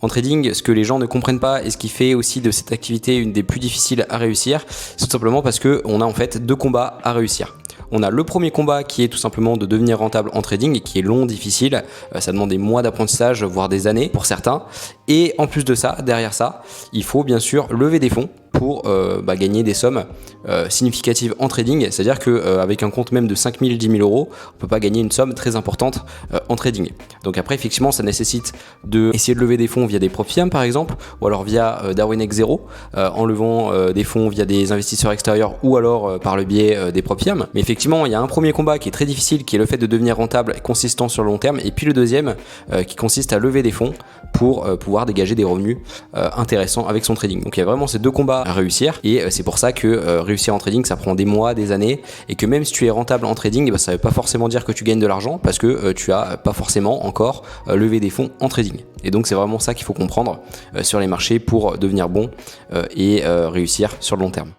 En trading, ce que les gens ne comprennent pas et ce qui fait aussi de cette activité une des plus difficiles à réussir, c'est tout simplement parce qu'on a en fait 2 combats à réussir. On a le premier combat qui est tout simplement de devenir rentable en trading et qui est long, difficile, ça demande des mois d'apprentissage, voire des années pour certains. Et en plus de ça, derrière ça, il faut bien sûr lever des fonds pour gagner des sommes significatives en trading, c'est-à-dire qu'avec un compte même de 5 000, 10 000 euros, on peut pas gagner une somme très importante en trading. Donc après, effectivement, ça nécessite d'essayer de lever des fonds via des prop firms par exemple, ou alors via Darwin X Zero, en levant des fonds via des investisseurs extérieurs ou alors par le biais des prop firms. Mais effectivement, il y a un premier combat qui est très difficile, qui est le fait de devenir rentable et consistant sur le long terme, et puis le deuxième qui consiste à lever des fonds pour pouvoir dégager des revenus intéressants avec son trading. Donc il y a vraiment ces 2 combats à réussir, et c'est pour ça que réussir en trading, ça prend des mois, des années, et que même si tu es rentable en trading, ça ne veut pas forcément dire que tu gagnes de l'argent, parce que tu as pas forcément encore levé des fonds en trading. Et donc c'est vraiment ça qu'il faut comprendre sur les marchés pour devenir bon et réussir sur le long terme.